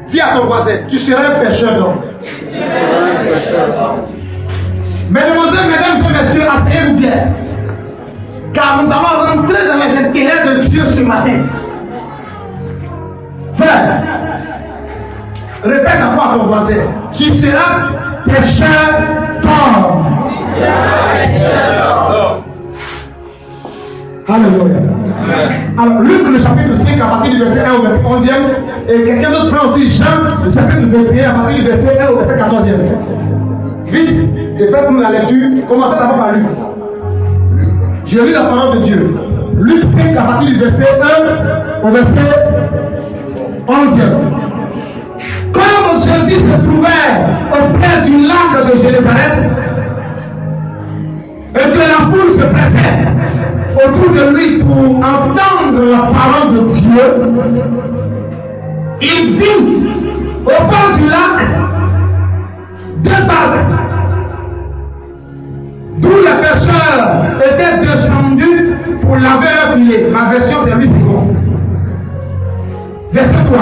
Dis à ton voisin, tu seras un pécheur donc. Mesdemoiselles, mesdames et messieurs, asseyez-vous bien. Car nous allons rentrer dans les intérêts de Dieu ce matin. Frère, répète à ton voisin, tu seras pécheur d'homme. Alléluia. Alors, Luc, le chapitre 5, à partir du verset 1 au verset 11e, et quelqu'un d'autre prend aussi Jean, le chapitre 21, à partir du verset 1 au verset 14e. Vite, et faites-nous la lecture. Commencez d'abord par Luc. Je lis la parole de Dieu. Luc 5, à partir du verset 1 au verset 11e. Comme Jésus se trouvait auprès du lac de Génézareth, et que la foule se pressait autour de lui pour entendre la parole de Dieu, il vit au bord du lac deux barques, d'où les pêcheurs étaient descendus pour laver leur filet. Ma version c'est lui, c'est bon. Verset 3.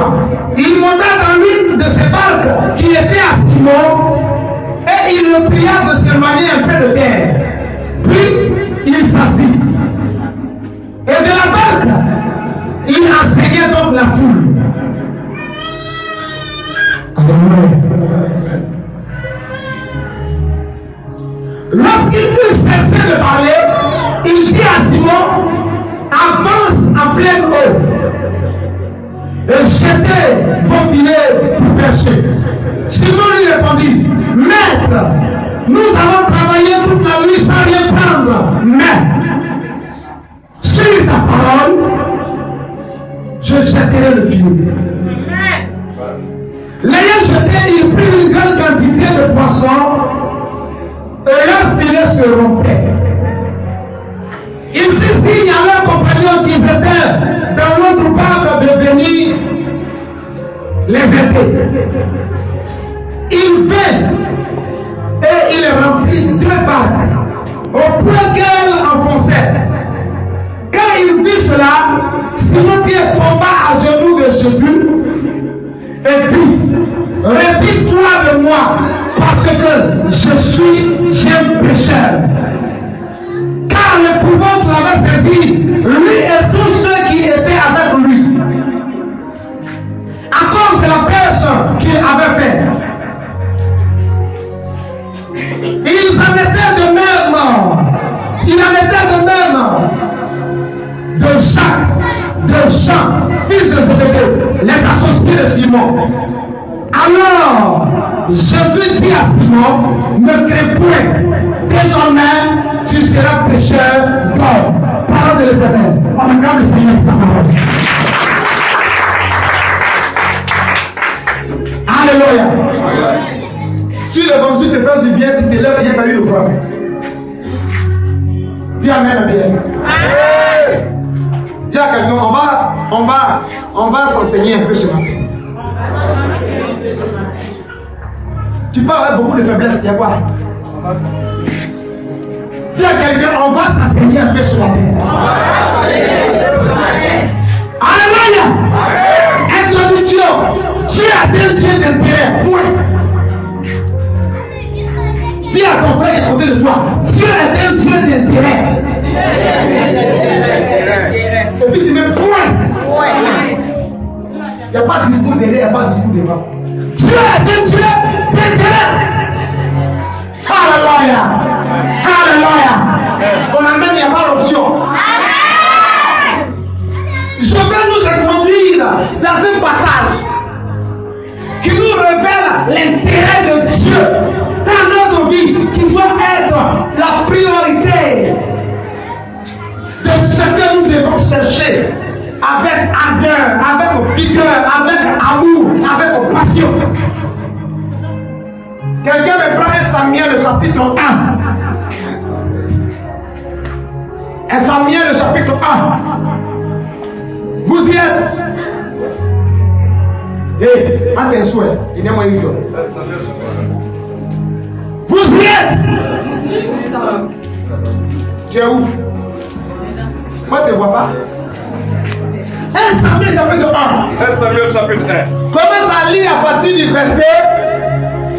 Il monta dans l'une de ces barques qui était à Simon et il le pria de s'éloigner un peu de terre. Puis il s'assit. Et de la barque, il enseignait donc la foule. Lorsqu'il eut cessé de parler, il dit à Simon, avance en pleine eau et jetez vos filets pour pêcher. Simon lui répondit, Maître, nous avons travaillé toute la nuit sans rien prendre, mais sur ta parole, je jetterai le filet. L'ayant jeté, il prit une grande quantité de poissons et leur filet se rompait. Il fit signe à leurs compagnons qui étaient dans l'autre barque de venir les aider. Il vint et il remplit deux barques au point qu'elles enfonçaient. Quand il vit cela, Simon-Pierre tomba à genoux de Jésus et dit, retire-toi de moi parce que je suis un pécheur. Car l'épouvante l'avait saisi, lui et tous ceux qui étaient avec lui, à cause de la pêche qu'il avait faite. Il en était de même, de Jacques, de Jean, fils de Zébédée, les associés de Simon. Alors, Jésus dit à Simon, ne crains point, désormais tu seras pécheur d'homme. Parole de l'Éternel. On acclame le Seigneur pour sa parole. Alléluia. Si l'évangile te fait du bien, tu te lèves rien qu'à lui le voir. Dis Amen bien. Dis à quelqu'un, on va s'enseigner un peu ce matin. Tu parles avec beaucoup de faiblesse, il y a quoi? Dis à quelqu'un, on va s'enseigner un peu ce matin. Alléluia. Introduction. Dieu a un Dieu d'intérêt. Point. Dis à ton frère qui est à côté de toi, Dieu est un Dieu d'intérêt. Et puis tu mets point. Il n'y a pas de discours derrière, il n'y a pas de discours devant. Dieu est un Dieu d'intérêt. Alléluia. Alléluia. On amène, il n'y a pas l'option. Je vais nous introduire dans un passage qui nous révèle l'intérêt de Dieu dans notre vie, qui doit être la priorité de ce que nous devons chercher avec ardeur, avec vigueur, avec amour, avec passion. Quelqu'un me prend 1 Samuel le chapitre 1. 1 Samuel le chapitre 1. Vous y êtes. Et à tes souhaits, il n'y a moyen de. Vous y êtes. Tu es où? Moi, je ne te vois pas. 1 1 Samuel chapitre 1. 1 Samuel chapitre 1. Commence à lire à partir du verset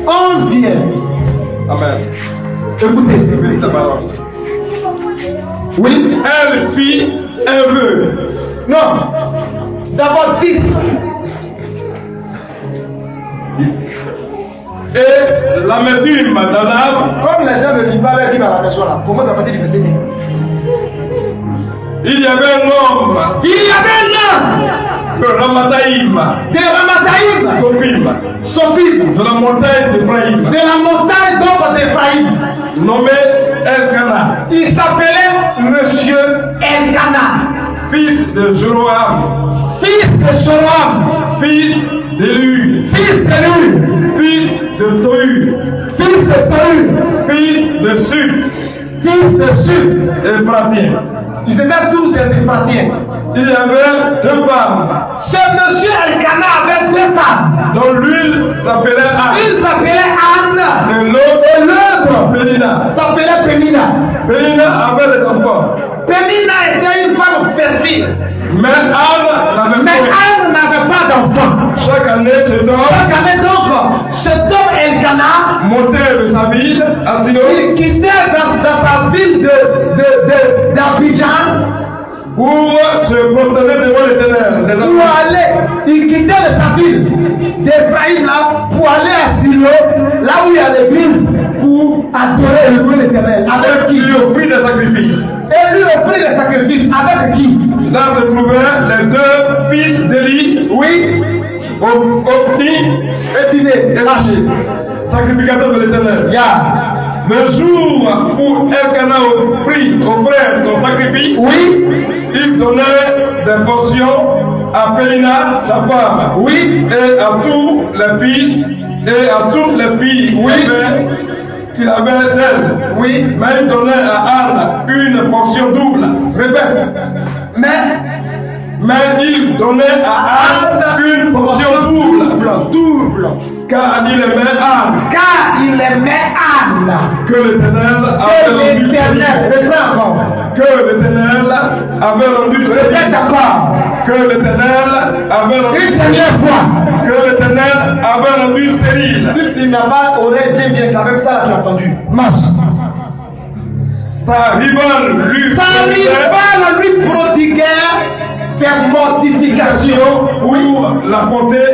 11e. Amen. Écoutez. Bénis ta parole. Oui. Elle fit un vœu. Non. D'abord 10. 10. Et l'amertume dans l'âme. Comme les gens ne vivent pas leur vie à la maison là, commence à partir du verset 1. Il y avait un homme. Il y avait un homme De Ramathaïm. de Ramathaïm, Sophim. De la montagne d'Éphraïm. de la montagne donc d'Éphraïm. Nommé Elkana. Il s'appelait Monsieur Elkana, Fils de Jéroam. fils de Joram, Fils d'Élu. fils de Lui, Fils de Tohu. fils de Tohu, Fils de Suf. fils de Suf. Éphratien. Ils étaient tous des Éphratiens. Il y avait 2 femmes. Ce Monsieur Elkana avait 2 femmes. Dont l'une s'appelait Anne. Une s'appelait Anne Et l'autre et l'autre Pénina. s'appelait Pénina. Pénina avait des enfants. Pénina était une femme fertile, Mais Anne n'avait mais pas. Anne n'avait pas d'enfant. Chaque année, cet homme Chaque année donc, cet homme Elkana, montait de sa ville à Silo il quittait dans sa ville d'Abidjan pour se prosterner devant l'Éternel. pour aller, il quittait de sa ville d'Éphraïm là pour aller à Silo, là où il y a l'église, pour adorer et louer l'Éternel. Avec qui? Il offrit des sacrifices. Et lui offrit les sacrifices. Avec qui? Là se trouvaient les 2 fils d'Élie, Oui, Ophni et Finé, et Machir, sacrificateurs de l'Éternel. Ya. Le jour où Elkana offrait son sacrifice, Oui, il donnait des portions à Pénina, sa femme, oui, et à tous les fils et à toutes les filles qu'il avait d'elle. oui. Mais il donnait à Anne une portion double. Répète. Mais il donnait à Anne une portion double. Car il aimait Anne. Car il aimait Anne. Que l'Éternel Que avait rendu l'Éternel, répète encore. Que l'Éternel avait rendu Répète encore. Que l'Éternel avait rendu Une dernière fois. Que l'Éternel avait rendu stérile. Si tu n'as pas oreille bien, quand même ça là, tu as entendu. Marche. Sa rivale lui prodiguait des mortifications pour la porter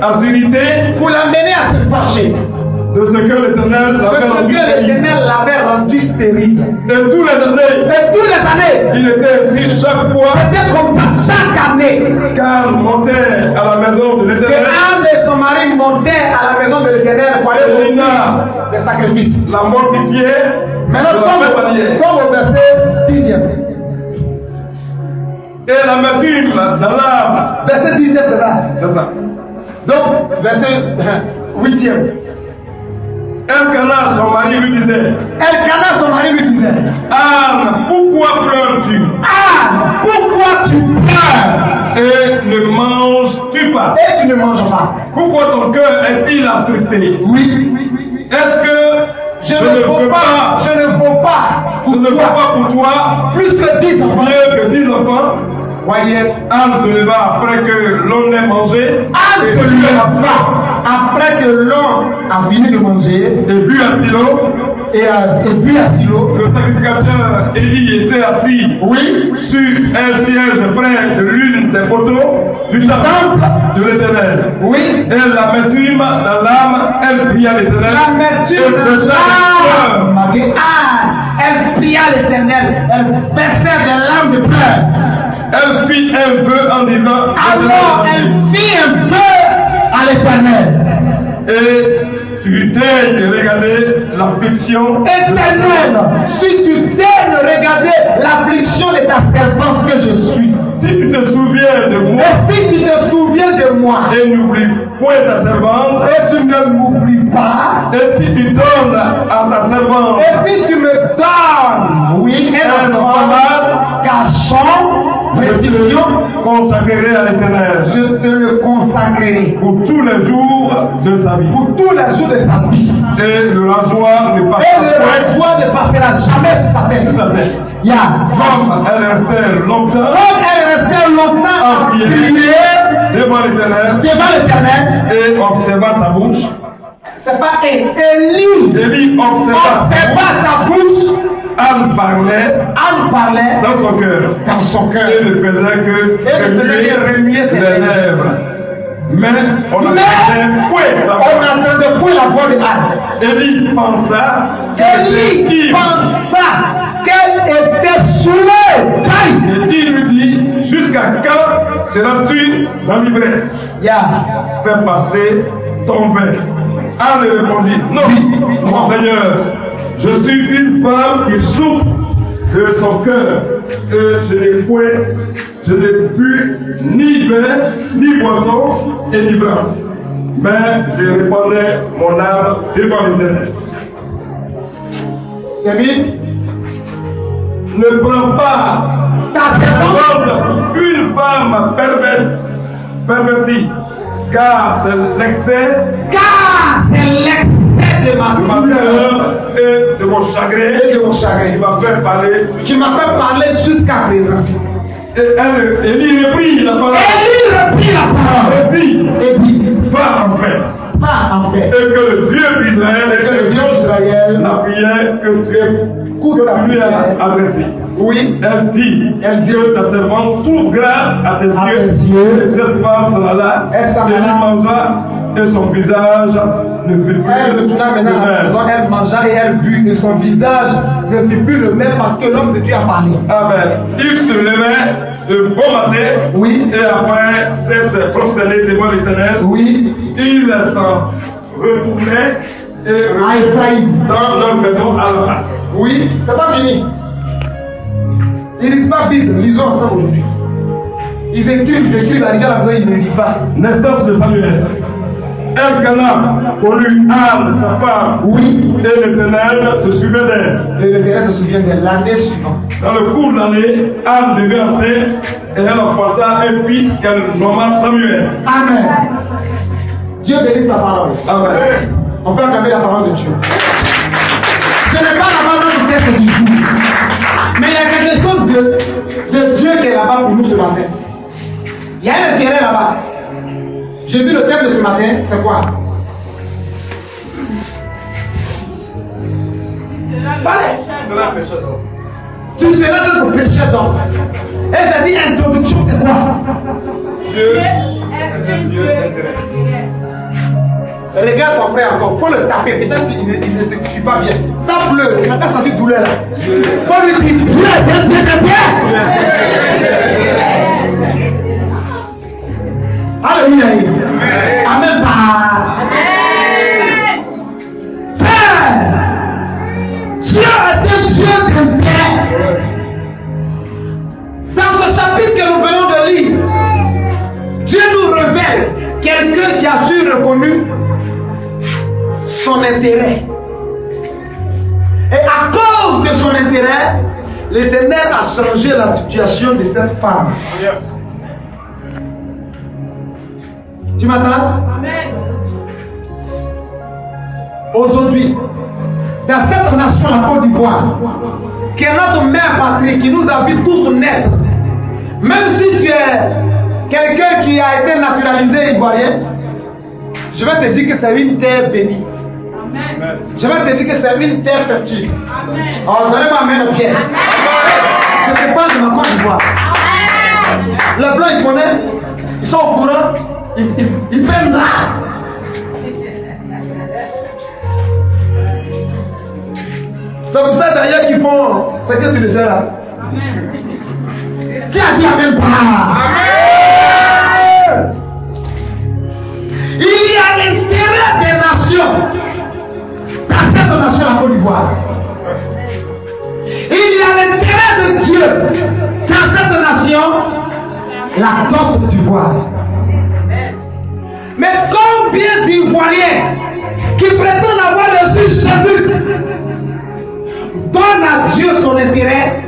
à s'irriter pour l'amener à se fâcher de ce que l'Éternel l'avait rendu stérile. Et tous les années, Et toutes les années, il était ainsi chaque fois, c'était comme ça chaque année. car montait à la maison de Que l'Éternel. Anne et son mari montaient à la maison de l'Éternel pour aller offrir des sacrifices. La mortifiait. Maintenant, comme au verset 10e. Et l'amertume dans l'âme. Verset 10e, c'est ça. C'est ça. Donc, verset 8e. Elkana, son mari, lui disait: Elkana, son mari, lui disait: Anne, pourquoi pleures-tu? Anne, pourquoi tu pleures? Et ne manges-tu pas? Et tu ne manges pas. Pourquoi ton cœur est-il attristé? Oui. Est-ce que Je ne vaux pas pour toi plus que 10 enfants. mieux que 10 enfants? Voyez, Anne se leva après que l'on ait mangé. Anne se leva après que l'on a fini de manger Et bu à Silo. et bu à Silo. Le sacrificateur Élie était assis Oui, sur un siège près de l'une des poteaux du temple de l'Éternel. oui. Et l'amertume dans l'âme, elle pria l'Éternel. L'amertume de l'âme de Anne, elle pria l'Éternel, elle versait des larmes de pleurs. Elle fit un vœu en disant: Alors elle fit un vœu à l'Éternel. Et tu daignes regarder l'affliction. Éternel, si tu daignes regarder l'affliction de ta servante que je suis, Si tu te souviens de moi et si tu te souviens de moi, et n'oublie point ta servante, et tu ne m'oublies pas, et si tu donnes à ta servante et si tu me donnes, oui, un enfant, garçon, précision, consacré à l'Éternel je te le consacrerai pour tous les jours de sa vie. pour tous les jours de sa vie. Et le rasoir ne Et passera le point rasoir ne passera jamais sur sa tête. sur sa tête. Ya. Comme elle restait longtemps Comme elle restait longtemps à prier devant l'Éternel et observa sa bouche. C'est pas Élie. Élie observa sa bouche. Anne parlait dans son cœur. Et ne faisait que remuer ses lèvres. Mais on n'entendait point la voix de Anne. Élie pensa qu'elle était saoulée. Et il lui dit, jusqu'à quand seras-tu dans l'ivresse? Fais passer ton vin. Anne répondit, non, mon Seigneur, je suis une femme qui souffre de son cœur. Et je n'ai bu ni vin, ni boisson, et ni blanc. Mais je répandais mon âme devant l'Éternel. Ne prends pas une femme pervertie, car c'est l'excès de ma douleur et de mon chagrin qui m'a fait parler jusqu'à présent. Et Élie reprit la parole. Et dit, va en paix. Et que le Dieu d'Israël n'appuyait que lui a adressé. Oui, elle dit que ta servante trouve grâce à tes yeux. Et cette femme s'en alla, elle mangea, et son visage ne fut plus elle retourna maintenant à la maison, elle mangea et elle but, et son visage ne fut plus le même parce que l'homme de Dieu a parlé. Amen. Il se levait de bon matin, et après s'être prosterné devant l'Éternel, il s'en retournait et dans leur maison à la. Oui, c'est pas fini. Ils ne lisent pas la Bible, lisons ensemble aujourd'hui. Ils écrivent, arrivent à la maison, ils ne lisent pas. Naissance de Samuel. Elkanah connut Anne, sa femme, et l'Éternel se souvient d'elle. Et l'Éternel se souvient d'elle l'année suivante. Dans le cours de l'année, Anne devint enceinte et elle enfanta un fils qu'elle nomma Samuel. Amen. Dieu bénisse sa parole. Amen. On peut acclamer la parole de Dieu. Ce n'est pas la parole du texte du jour, mais il y a quelque chose de Dieu qui est là-bas pour nous ce matin. Il y a un intérêt là-bas. J'ai vu le thème de ce matin, c'est quoi? Tu seras notre pécheur d'homme. Et j'ai dit introduction, c'est quoi? Dieu. Regarde ton frère encore, faut le taper, peut-être qu'il ne te suit pas bien. Tape-le, il n'a pas senti douleur là. Faut lui dire Dieu, Dieu, Dieu. Alléluia. Amen. Frère, Dieu est un Dieu de paix. Dans ce chapitre que nous venons de lire, Dieu nous révèle quelqu'un qui a su reconnu son intérêt. Et à cause de son intérêt, l'Éternel a changé la situation de cette femme. Yes. Tu m'entends? Aujourd'hui, dans cette nation, la Côte d'Ivoire, qui est notre mère patrie, qui nous a vu tous naître, même si tu es quelqu'un qui a été naturalisé ivoirien, je vais te dire que c'est une terre bénie. Amen. Je vais te dire que c'est une terre fertile. Oh, donnez-moi amen au Pierre. Je te parle de ma Côte d'Ivoire. Les Blancs, ils connaissent, ils sont au courant, ils prennent là. C'est pour ça d'ailleurs qu'ils font ce que tu le sais là. Amen. Qui a dit amen pas? Amen. Il y a l'intérêt des nations dans cette nation, la Côte d'Ivoire. Il y a l'intérêt de Dieu dans cette nation, la Côte d'Ivoire. Mais combien d'Ivoiriens qui prétendent avoir reçu Jésus donne à Dieu son intérêt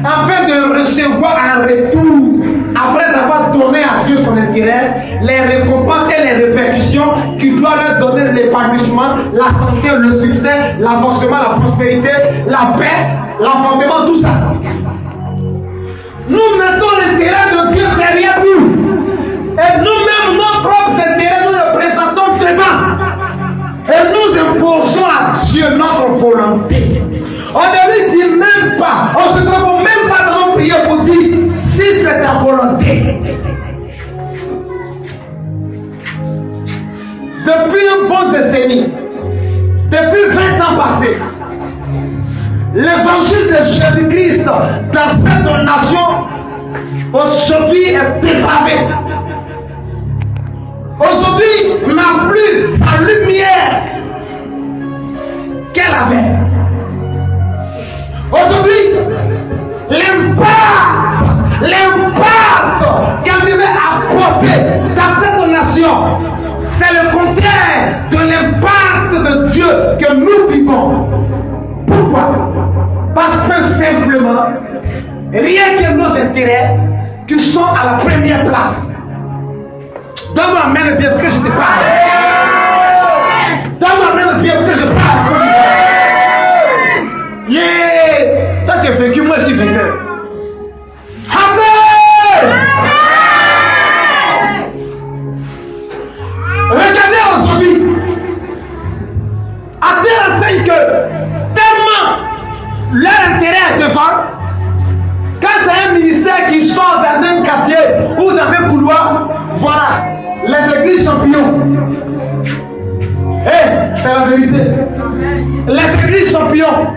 afin de recevoir en retour, après avoir donné à Dieu son intérêt, les récompenses et les répercussions qui doivent leur donner l'épanouissement, la santé, le succès, l'avancement, la prospérité, la paix, l'enfantement, tout ça. Nous mettons l'intérêt de Dieu derrière nous. Et Jésus-Christ dans cette nation aujourd'hui est dépravé. Aujourd'hui n'a plus sa lumière qu'elle avait. Aujourd'hui, l'impact qu'elle devait apporter dans cette nation, c'est le contraire de l'impact de Dieu que nous vivons. Pourquoi? Parce que simplement, rien que nos intérêts qui sont à la première place. Donne-moi la main de Dieu que je te parle. Donne-moi la main de Dieu que je parle. Yeah! Toi tu es vécu, moi je suis vécu. Amen! Regardez aujourd'hui. À tel enseigne que tellement leur intérêt est devant. Quand c'est un ministère qui sort dans un quartier ou dans un couloir, voilà, les églises champions. C'est la vérité. Les églises champions.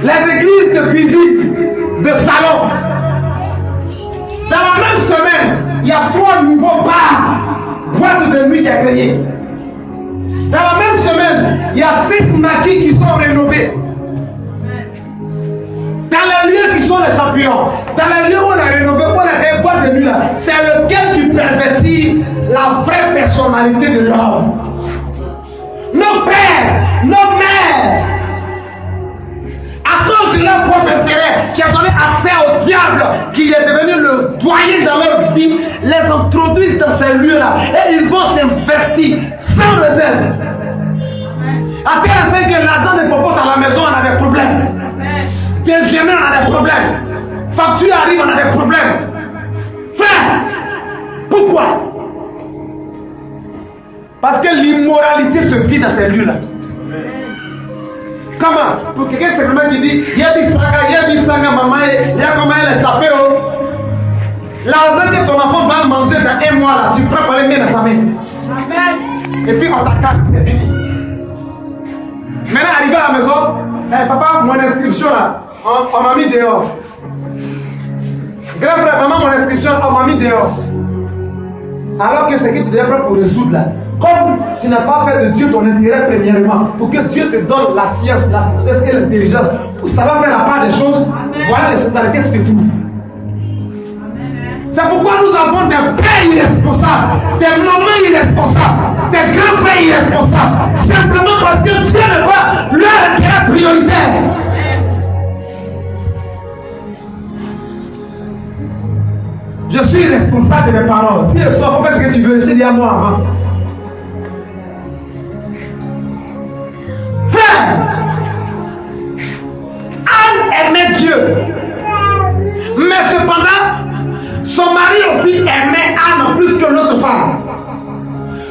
Les églises de cuisine, de salon. Dans la même semaine, il y a 3 nouveaux bars, boîtes de nuit qui a créé. Dans la même semaine, il y a 5 maquis qui sont rénovés. Dans les lieux qui sont les champions, dans les lieux où on a rénové, où on a créé boîte de nuit là, c'est lequel qui pervertit la vraie personnalité de l'homme. Nos pères, nos mères, à cause de leur propre intérêt qui a donné accès au diable, qui est devenu le doyen dans leur vie, les introduisent dans ces lieux-là et ils vont s'investir sans réserve. À tel point que l'argent des popotes à la maison, on a des problèmes. Des gênés, on a des problèmes. Facture arrive, on a des problèmes. Frère, pourquoi? Parce que l'immoralité se vit dans ces lieux-là. Comment? Pour quelqu'un simplement qui dit il y a du sanga, maman, il y a comment elle est sapée. L'argent que ton enfant va manger dans 1 mois là, tu prends par les mains de sa main. Et puis on t'accorde, c'est fini. Maintenant, arrivé à la maison, hey, papa, mon inscription là, on m'a mis dehors. Grand frère, maman, mon inscription, on m'a mis dehors. Alors que c'est que tu devais prendre pour résoudre là. Comme tu n'as pas fait de Dieu ton intérêt premièrement, pour que Dieu te donne la science, la sagesse et l'intelligence, pour savoir faire la part des choses, voilà les choses dans lesquelles tu te trouves. C'est pourquoi nous avons des pères irresponsables, des mamans irresponsables, des grands frères irresponsables, simplement parce que Dieu ne voit leur intérêt prioritaire. Je suis responsable de mes paroles. Si elles sont pas ce que tu veux, c'est dire à moi avant. Frère, Anne aimait Dieu. Mais cependant, son mari aussi aimait Anne plus que l'autre femme.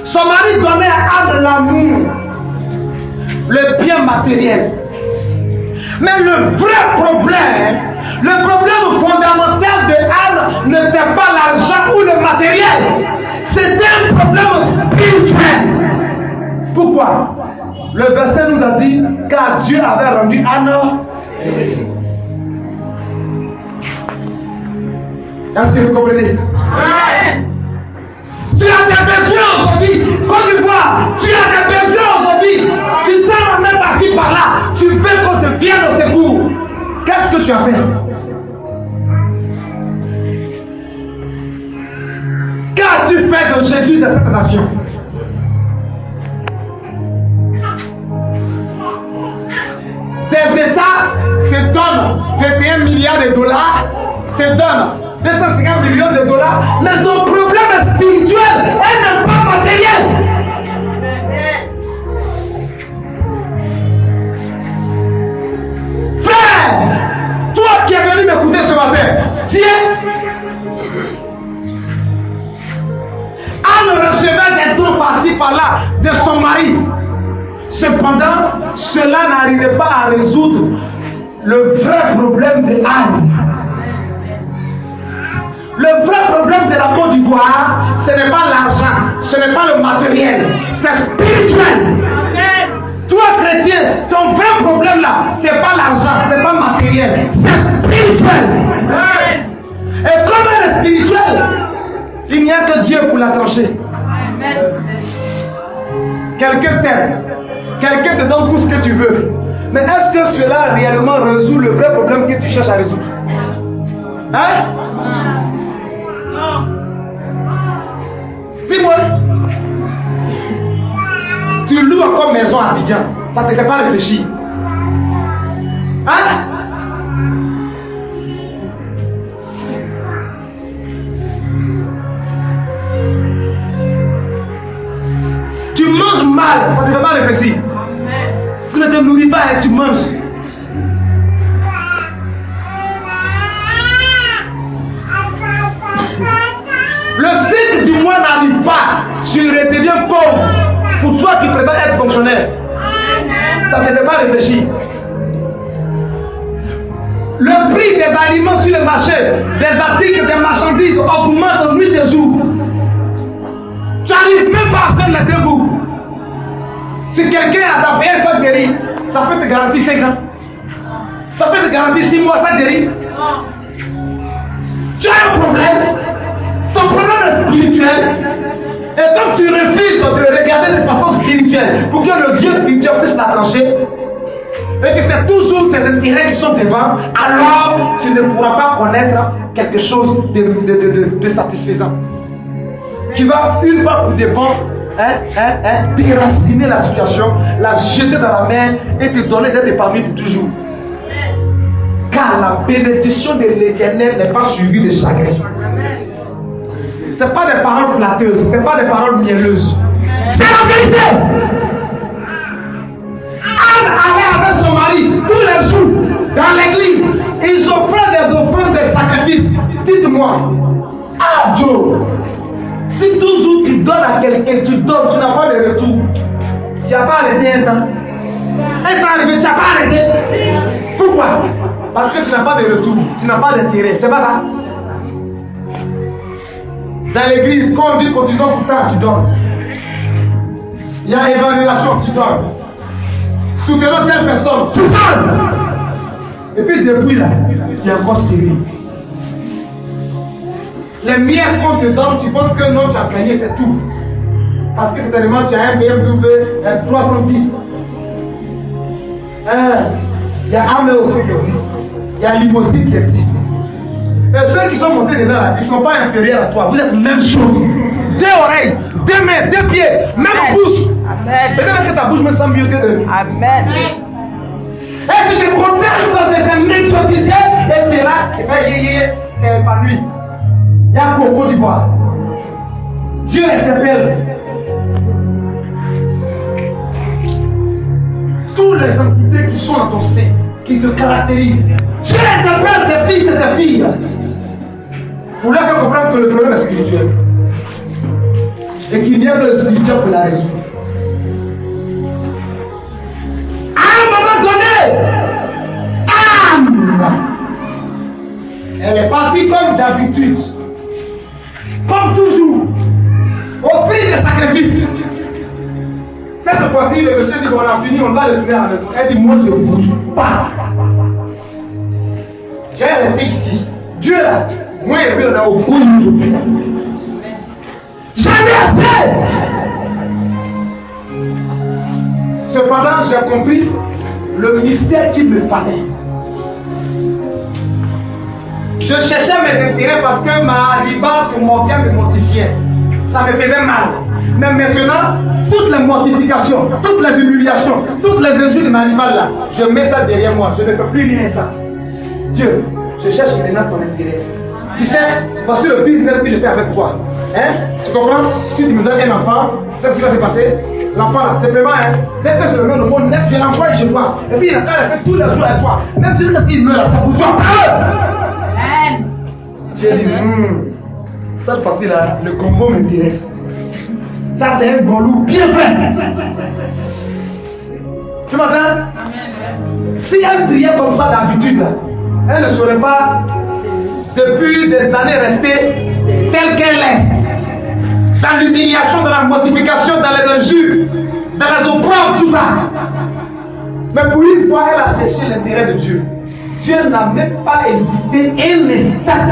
Son mari donnait à Anne l'amour, le bien matériel. Mais le vrai problème, le problème fondamental de Anne n'était pas l'argent ou le matériel. C'était un problème spirituel. Pourquoi? Le verset nous a dit car Dieu avait rendu Anne. Est-ce que vous comprenez? Tu as des besoins aujourd'hui. Côte d'Ivoire, tu as des besoins aujourd'hui. Tu t'en même par-ci par-là. Tu veux qu'on te vienne au secours. Qu'est-ce que tu as fait? Qu'as-tu fait de Jésus dans cette nation? Des États te donnent 21 milliards de dollars, te donnent 250 millions de dollars, mais ton problème est spirituel et non pas matériel. Frère, toi qui es venu m'écouter ce matin, tiens, Anne recevait des dons par-ci par-là de son mari. Cependant, cela n'arrivait pas à résoudre le vrai problème de Anne. Le vrai problème de la Côte d'Ivoire, ce n'est pas l'argent, ce n'est pas le matériel, c'est spirituel. Toi, chrétien, ton vrai problème là, c'est pas l'argent, c'est pas matériel, c'est spirituel. Et comme elle est spirituelle, il n'y a que Dieu pour la trancher. Quelqu'un t'aime, quelqu'un te donne tout ce que tu veux. Mais est-ce que cela réellement résout le vrai problème que tu cherches à résoudre? Hein? Dis-moi. Tu loues encore maison à Abidjan, ça ne te fait pas réfléchir. Hein? Tu manges mal, ça ne te fait pas réfléchir. Tu ne te nourris pas et tu manges. Le cycle du mois n'arrive pas, tu redeviens pauvre. Pour toi qui prétends être fonctionnaire, ça ne te fait pas réfléchir. Le prix des aliments sur le marché, des articles, des marchandises augmente de nuit et jour. Tu n'arrives même pas à faire les deux bouts. Si quelqu'un a ta paix, ça guérit, ça peut te garantir 5 ans. Ça peut te garantir 6 mois, ça guérit. Tu as un problème. Ton problème est spirituel. Et comme tu refuses de regarder de façon spirituelle pour que le Dieu spirituel puisse la trancher, et que c'est toujours tes intérêts qui sont devant, alors tu ne pourras pas connaître quelque chose de satisfaisant. Qui va une fois pour des bons déraciner la situation, la jeter dans la mer et te donner d'être épargné pour toujours. Car la bénédiction de l'Éternel n'est pas suivie de chagrin. Ce n'est pas des paroles flatteuses, ce n'est pas des paroles mielleuses. C'est la vérité. Anne allait avec son mari tous les jours dans l'église. Ils offraient des offrandes, des sacrifices. Dites-moi, ah Joe, si toujours tu donnes à quelqu'un, tu donnes, tu n'as pas de retour. Tu n'as pas arrêté un temps. Un temps arrivé, tu n'as pas arrêté. Pourquoi? Parce que tu n'as pas de retour, tu n'as pas d'intérêt. C'est pas ça? Dans l'église, quand on dit cotisons pour tard, tu donnes. Il y a évaluation, tu donnes. Soutenons telle personne, tu donnes. Et puis depuis là, tu es encore stérile. Les miettes qu'on te donne, tu penses que non, tu as gagné, c'est tout. Parce que certainement, tu as un BMW 310. Il y a Amé aussi qui existe. Il y a Limousine qui existe. Et ceux qui sont montés dedans là, ils ne sont pas inférieurs à toi. Vous êtes la même chose. 2 oreilles, 2 mains, 2 pieds, même bouche. Peut-être que ta bouche me semble mieux que eux. Amen. Et tu te protèges de ces médiocrités et tu es là, tu es épanoui. Il y a Coco d'Ivoire. Dieu interpelle. Toutes les entités qui sont dans ton sein, qui te caractérisent. Dieu interpelle tes fils et tes filles. Pour leur faire comprendre que le problème est spirituel. Et qu'il vient de le spirituel pour la résoudre. À un moment donné, Anne, elle est partie comme d'habitude. Comme toujours. Au prix des sacrifices. Cette fois-ci, le monsieur dit qu'on a fini, on va le trouver à la maison. Elle dit, moi je ne bouge pas. J'ai resté ici. Dieu là, moi il est là au bout de l'eau. Jamais assez. Cependant, j'ai compris le mystère qu'il me fallait. Je cherchais mes intérêts parce que ma libère se moquait, me mortifiait. Ça me faisait mal. Mais maintenant, toutes les mortifications, toutes les humiliations, toutes les injures de ma rivale là, je mets ça derrière moi. Je ne peux plus rien ça. Dieu, je cherche maintenant ton intérêt. Tu sais, voici le business que je fais avec toi. Hein? Tu comprends? Si tu me donnes un enfant, c'est ce qui va se passer. L'enfant là, simplement, hein, dès que je le mets au monde net, je l'envoie chez toi. Et puis il a qu'à rester tous les jours avec toi. Même tu sais ce qu'il meurt là, c'est pour toi. J'ai dit, cette fois-ci là, le combo m'intéresse. Ça c'est un bon loup bien fait. Tu m'entends? Si elle priait comme ça d'habitude, elle ne serait pas depuis des années restée telle qu'elle est. Dans l'humiliation, dans la mortification, dans les injures. dans les opprobles, tout ça. Mais pour une fois, elle a cherché l'intérêt de Dieu. Dieu n'a même pas hésité un instant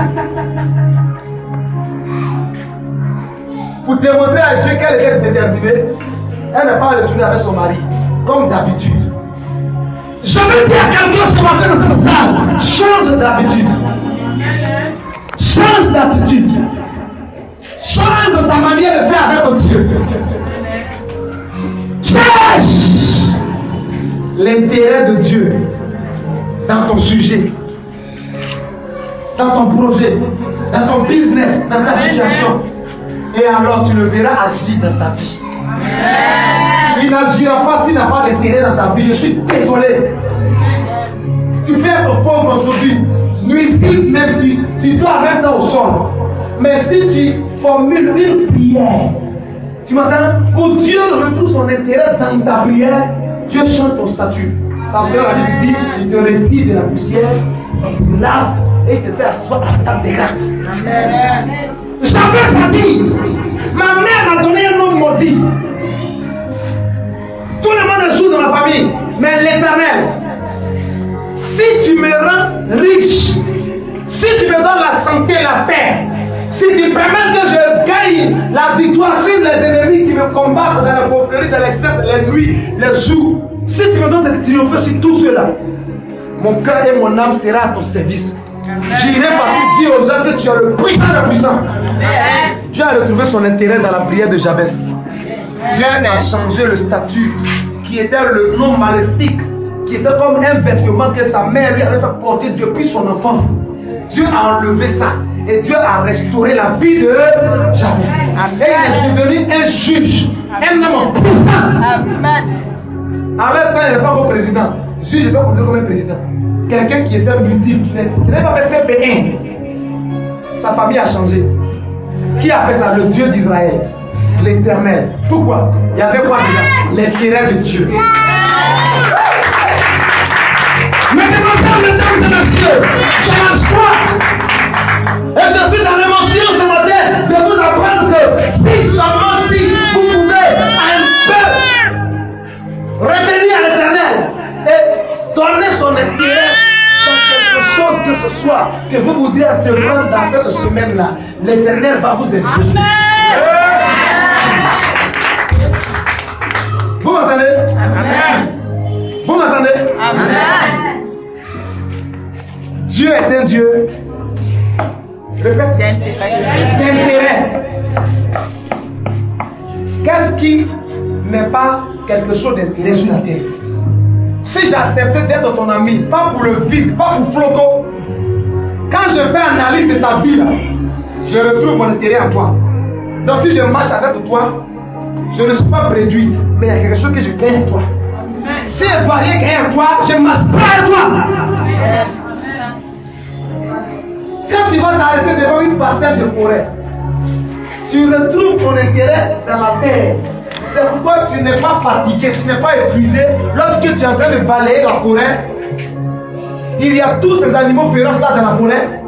pour demander à Dieu qu'elle était déterminée. Elle n'est pas retournée avec son mari, comme d'habitude. Je veux dire à quelqu'un ce matin dans cette salle, change d'habitude. Change d'attitude. Change ta manière de faire avec ton Dieu. Cherche l'intérêt de Dieu dans ton sujet, dans ton projet, dans ton business, dans ta situation. Et alors tu le verras agir dans ta vie. Il n'agira pas s'il n'a pas d'intérêt dans ta vie. Je suis désolé. Tu perds ton pauvre aujourd'hui. Nuisible même, tu dois même dans au sol. Mais si tu formules une prière, tu m'entends? Quand Dieu retrouve son intérêt dans ta prière, Dieu change ton statut. Ça sera la Bible dit, il te retire de la poussière, il te lave et il te fait asseoir à la table des grands. Amen. Jamais ça dit. Ma mère m'a donné un nom maudit. Tout le monde joue dans la famille, mais l'Éternel, si tu me rends riche, si tu me donnes la santé, la paix, si tu permets que je gagne la victoire sur les ennemis qui me combattent dans la pauvreté, dans les cercles, les nuits, les jours, si tu me donnes de triompher sur tout cela, mon cœur et mon âme sera à ton service. J'irai partout dire aux gens que tu es le puissant. Dieu a retrouvé son intérêt dans la prière de Jabès. Dieu a changé le statut qui était le nom maléfique, qui était comme un vêtement que sa mère lui avait fait porter depuis son enfance. Dieu a enlevé ça et Dieu a restauré la vie de Jabès. Et il est devenu un juge, un homme puissant. Avec toi, il n'est pas comme président. Juge, il n'est pas considéré comme un président. Quelqu'un qui était nuisible, qui n'est pas fait CP1. Sa famille a changé. Qui a fait ça? Le Dieu d'Israël, l'Éternel. Pourquoi? Il y avait quoi dedans? L'intérêt de Dieu. Maintenant, mesdames et messieurs, j'ai la joie. Et je suis dans l'émotion ce matin de vous apprendre que si seulement si vous pouvez un peu revenir à l'Éternel et donner son intérêt dans quelque chose que ce soit que vous voudriez entreprendre dans cette semaine-là, l'Éternel va vous exaucer. Vous m'entendez? Amen. Vous m'entendez? Amen. Dieu est un Dieu. Répète. D'intérêt. Qu'est-ce qui n'est pas quelque chose d'intérêt sur la terre? Si j'acceptais d'être ton ami, pas pour le vide, pas pour Floco, quand je fais analyse de ta vie, là, je retrouve mon intérêt en toi. Donc si je marche avec toi, je ne suis pas réduit, mais il y a quelque chose que je gagne en toi. Si je ne dois rien gagner en toi, je ne marche pas avec toi. Quand tu vas t'arrêter devant une parcelle de forêt, tu retrouves ton intérêt dans la terre. C'est pourquoi tu n'es pas fatigué, tu n'es pas épuisé. Lorsque tu es en train de balayer la forêt, il y a tous ces animaux féroces là dans la forêt.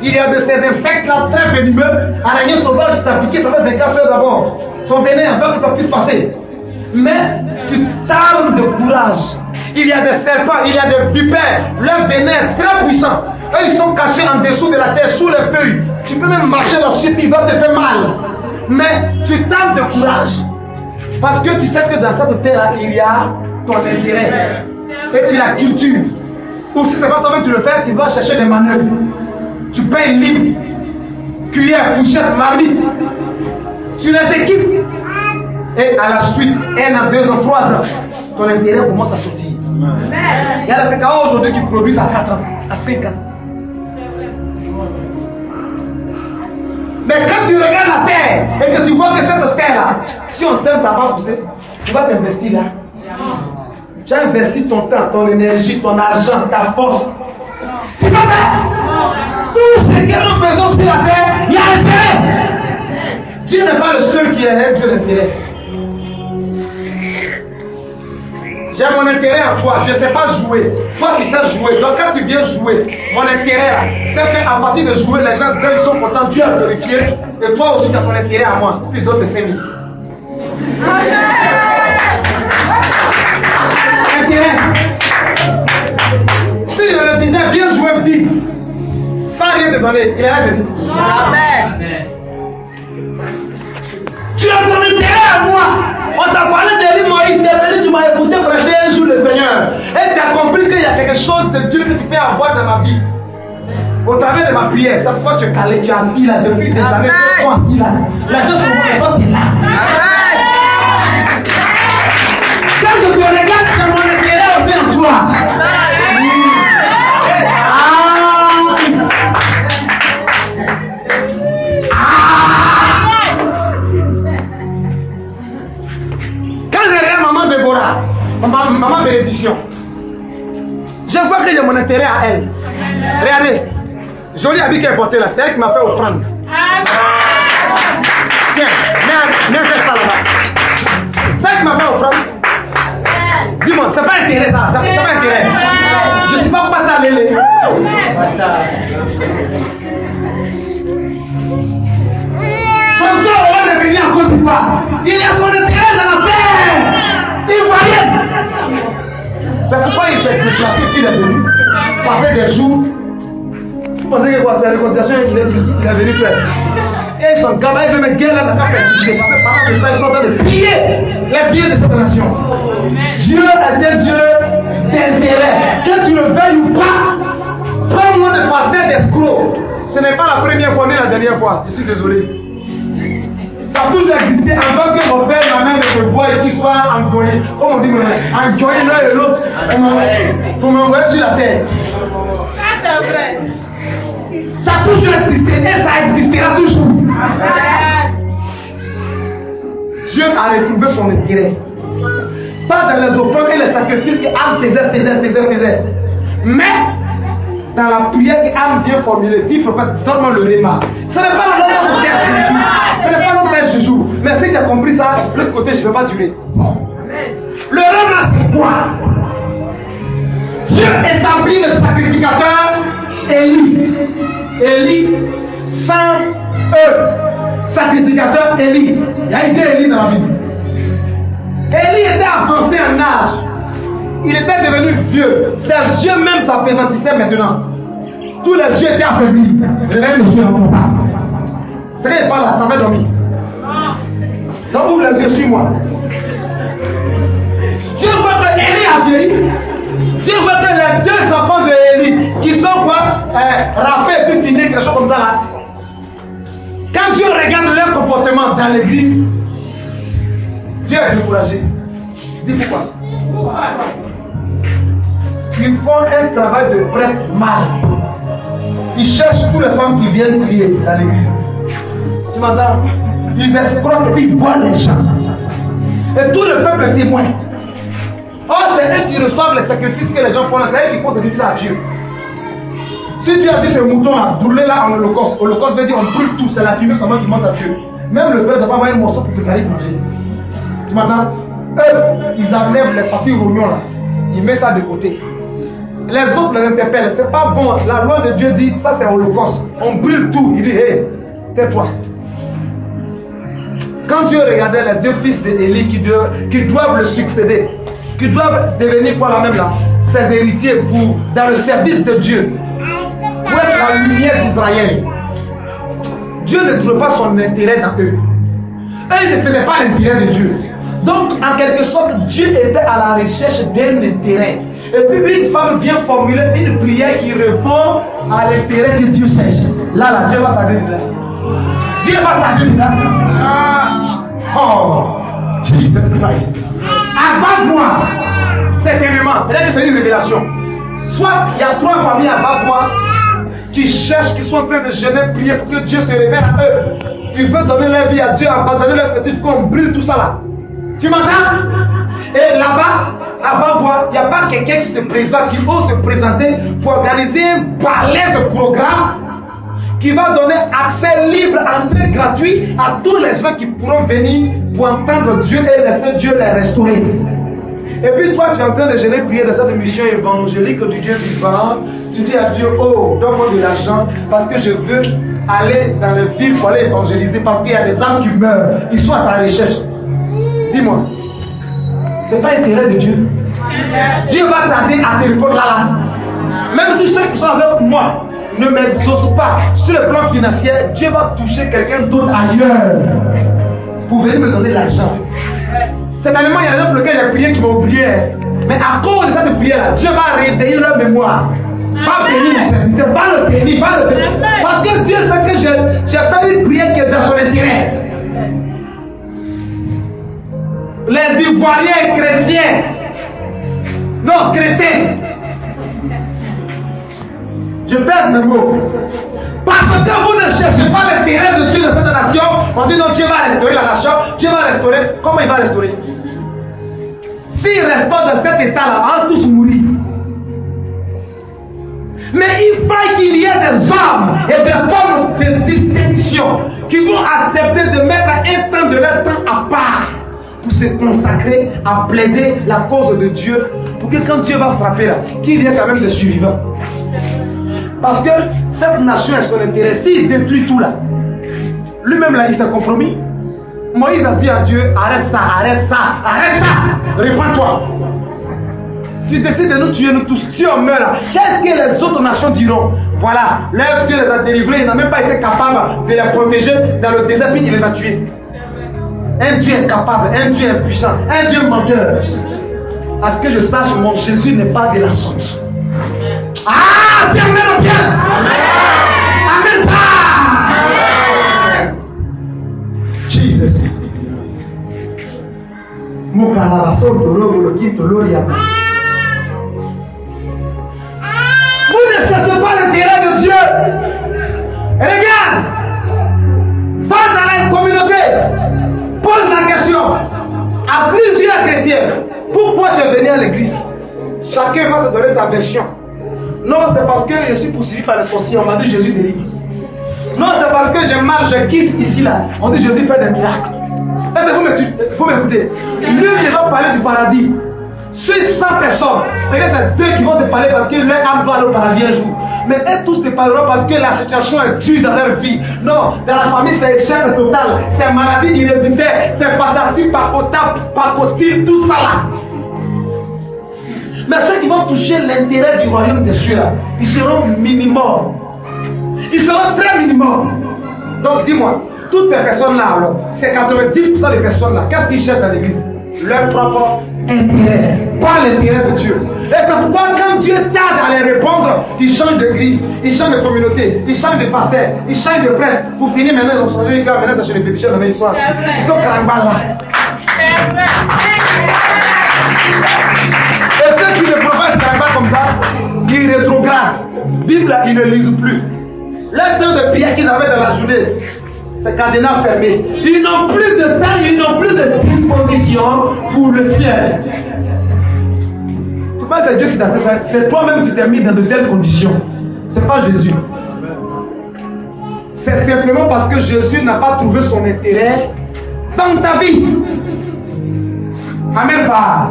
Il y a de ces insectes là très venimeux. Araignée sauvage qui t'a piqué, ça fait 24 heures d'abord. Son venin avant que ça puisse passer. Mais tu t'armes de courage. Il y a des serpents, il y a des vipères. Leur venin est très puissant. Eux, ils sont cachés en dessous de la terre, sous les feuilles. Tu peux même marcher là-dessus, puis il va te faire mal. Mais tu t'armes de courage. Parce que tu sais que dans cette terre-là, il y a ton intérêt. Et tu la cultives. Donc si ce n'est pas toi-même tu le fais, tu vas chercher des manœuvres. Tu payes libre. Cuillère, fourchette, marmite. Tu les équipes. Et à la suite, 1 an, 2 ans, 3 ans, ton intérêt commence à sortir. Il y a des cacao aujourd'hui qui produisent à 4 ans, à 5 ans. Mais quand tu regardes la terre et que tu vois que cette terre-là, si on sème, ça va pousser, tu vas t'investir là. Tu as investi ton temps, ton énergie, ton argent, ta force. Tu vas faire tout ce que nous faisons sur la terre, il y a intérêt. Dieu n'est pas le seul qui est un Dieu d'intérêt. J'ai mon intérêt en toi, je ne sais pas jouer. Toi qui sais jouer, donc quand tu viens jouer, mon intérêt, c'est qu'à partir de jouer, les gens ils sont contents, Dieu a vérifié, et toi aussi tu as ton intérêt à moi, tu donnes tes 5 000. intérêt. Si je le disais, viens jouer vite, sans rien te donner, il est là de nous. Amen. Tu as ton intérêt à moi. On t'a parlé de lui, Moïse, tu m'as écouté prêcher un jour le Seigneur. Et tu as compris qu'il y a quelque chose de Dieu que tu peux avoir dans ma vie. Au travers de ma prière, c'est pourquoi tu es calé, tu es assis là depuis des années, tu es assis là. La chose se voit, toi tu es là. Quand je te regarde, c'est mon intérêt aussi en toi. Quand je regarde maman Déborah, maman bénédiction, je vois qu'il y a mon intérêt à elle. Regardez, joli habit qu'elle portait là, c'est elle qui m'a fait offrande. Tiens, viens faire ça là-bas. C'est elle qui m'a fait offrande. Dis-moi, c'est pas intérêt ça, c'est pas intérêt. Je suis pas pata lélé. Son soeur va devenir en Côte d'Ivoire. Il y a son intérêt dans la terre ivoirienne. C'est pourquoi il s'est déplacé puis il est venu. Passer des jours. Vous pensez que quoi, c'est la réconciliation, il est venu faire. Et son gamin, il veut mettre guerre là dans sa persécution. Parce que pendant que ils sont en train de piller les biens de cette nation. Dieu est un Dieu d'intérêt. Que tu le veuilles ou pas, prends-moi de pasteur d'escroc. Ce n'est pas la première fois ni la dernière fois. Je suis désolé. Ça a toujours existé avant que mon père, ma mère ne se voient et qu'ils soient engoyés. Comme on dit, engoyés l'un et l'autre pour m'envoyer sur la terre. Ça c'est vrai. Ça a toujours existé et ça existera toujours. Dieu a retrouvé son intérêt. Pas dans les offrandes et les sacrifices qu'Anne faisait. Mais dans la prière qu'Anne vient formuler, dit prophète, donne-moi le réma. Ce n'est pas notre test du jour. Ce n'est pas notre test du jour. Mais si tu as compris ça, de l'autre côté, je ne vais pas durer. Le réma, c'est quoi? Dieu établit le sacrificateur Élie. Élie sans sacrificateur Élie. Il y a été Élie dans la Bible. Élie était avancé en âge. Il était devenu vieux. Ses yeux même s'apaisantissaient maintenant. Tous les yeux étaient affaiblis. Réveille les yeux encore pas. C'est qu'il n'est pas là, ça va dormir. Donc ouvre les yeux sur moi. Dieu voit que Élie a vieilli. Dieu voit que les deux enfants de Élie, qui sont quoi, rafés et puis finis, quelque chose comme ça là. Quand Dieu regarde leur comportement dans l'église, Dieu est découragé. Dis pourquoi? Ils font un travail de prêtre mal. Ils cherchent toutes les femmes qui viennent prier dans l'église. Tu m'entends? Ils escroquent et puis ils boivent les gens. Et tout le peuple est témoin. Or, c'est eux qui reçoivent les sacrifices que les gens font là. C'est eux qui font sacrifice à Dieu. Si Dieu a dit ce mouton-là, brûlez-la en holocauste. Holocauste veut dire on brûle tout. C'est la fumée seulement qui monte à Dieu. Même le père ne doit pas avoir un morceau pour préparer pour manger. Tu m'entends? Eux, ils enlèvent les parties rognons là. Ils mettent ça de côté. Les autres les interpellent. C'est pas bon. La loi de Dieu dit ça c'est holocauste. On brûle tout. Il dit hé, tais-toi. Quand Dieu regardait les deux fils d'Élie qui doivent le succéder, qui doivent devenir quoi la même là, ses héritiers dans le service de Dieu, pour être la lumière d'Israël, Dieu ne trouvait pas son intérêt dans eux. Eux, ils ne faisaient pas l'intérêt de Dieu. Donc, en quelque sorte, Dieu était à la recherche d'un intérêt. Et puis, une femme vient formuler une prière qui répond à l'intérêt que Dieu cherche. Là, Dieu va t'aider là. Dieu va t'aider là. Oh, Jesus Christ. Avant moi, certainement, peut-être que c'est une révélation. Soit il y a 3 familles à Bavois qui cherchent, qui sont en train de jeûner, prier pour que Dieu se révèle à eux. Ils veulent donner leur vie à Dieu, abandonner leur petit pour qu'on brûle tout ça là. Tu m'entends? Et là-bas, à Bavois, il n'y a pas quelqu'un qui se présente, qui faut se présenter pour organiser un balèze programme qui va donner accès libre, entrée gratuit à tous les gens qui pourront venir pour entendre Dieu et laisser Dieu les restaurer. Et puis toi, tu es en train de jeûner, prier dans cette mission évangélique du Dieu vivant. Tu dis à Dieu, oh, donne-moi de l'argent parce que je veux aller dans les villes pour aller évangéliser parce qu'il y a des âmes qui meurent. Ils sont à ta recherche. Dis-moi, c'est pas l'intérêt de Dieu. Dieu va tarder à te répondre là. Même si ceux qui sont avec moi ne m'exaucent pas sur le plan financier, Dieu va toucher quelqu'un d'autre ailleurs pour venir me donner l'argent. Certainement, il y a des gens pour lesquels j'ai prié qui m'ont oublié. Mais à cause de cette prière-là, Dieu va réveiller leur mémoire. Va bénir mon serviteur, va le bénir, va le bénir. Parce que Dieu sait que j'ai fait une prière qui est dans son intérêt. Les Ivoiriens chrétiens, non, crétins, je pèse mes mots. Parce que vous ne cherchez pas l'intérêt de Dieu dans cette nation, on dit non, Dieu va restaurer la nation, Dieu va restaurer. Comment il va restaurer? S'il restaure dans cet état-là, on va tous mourir. Mais il faut qu'il y ait des hommes et des femmes de distinction qui vont accepter de mettre un temps de leur temps à part pour se consacrer à plaider la cause de Dieu, pour que quand Dieu va frapper là, qu'il y ait quand même des survivants. Parce que cette nation est son intérêt. S'il détruit tout là, lui-même là, il s'est compromis. Moïse a dit à Dieu, arrête ça, arrête ça, arrête ça, répands-toi. Tu décides de nous tuer, nous tous. Si on meurt là, qu'est-ce que les autres nations diront? Voilà, leur Dieu les a délivrés, il n'a même pas été capable de les protéger dans le désert, puis il les a tués. Un Dieu incapable, un Dieu impuissant, un Dieu menteur. À ce que je sache, mon Jésus n'est pas de la sorte. Ah, bien, amen, bien. Amen, pas. Jesus. Vous ne cherchez pas l'intérêt de Dieu. Regarde, va dans la communauté, pose la question à plusieurs chrétiens. Pourquoi tu es venu à l'église? Chacun va te donner sa version. Non, c'est parce que je suis poursuivi par les sorciers. On m'a dit Jésus délivre. Non, c'est parce que j'ai mal, je kiss ici là. On dit Jésus fait des miracles. Est-ce que vous m'écoutez? Lui, il va parler du paradis. Sur 100 personnes, c'est 2 qui vont te parler parce que leur âme va aller au paradis un jour. Mais eux tous te parleront parce que la situation est dure dans leur vie. Non, dans la famille, c'est échec total. C'est maladie héréditaire. C'est patati, pacotille, tout ça là. Mais ceux qui vont toucher l'intérêt du royaume des cieux là, ils seront minimum. Ils seront très minimum. Donc dis-moi, toutes ces personnes-là, alors, c'est 90% des personnes-là, qu'est-ce qu'ils cherchent dans l'église? Leur propre intérêt, pas l'intérêt de Dieu. Et c'est pourquoi quand Dieu tarde à les répondre, ils changent d'église, ils changent de communauté, ils changent de pasteur, ils changent de prêtre. Pour finir, maintenant, ils ont changé les gars, maintenant c'est chez les féticheurs, maintenant ils sont assis. Ils sont carambas là. Et ceux qui ne prophètent pas comme ça, ils rétrogradent. Bible, ils ne lisent plus. Le temps de prière qu'ils avaient dans la journée, c'est cadenas fermé. Ils n'ont plus de temps, ils n'ont plus de disposition pour le ciel. Tu penses que c'est Dieu qui t'a fait ça? C'est toi-même qui t'es mis dans de telles conditions. C'est pas Jésus. C'est simplement parce que Jésus n'a pas trouvé son intérêt dans ta vie. Amen. Pas.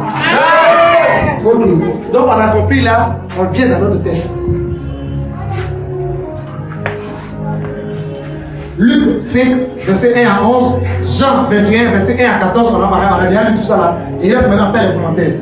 Ok. Donc on a compris là, on vient dans notre test. Luc 5, verset 1 à 11, Jean 21, verset 1 à 14, on a bien lu tout ça là. Et laisse maintenant faire les commentaires.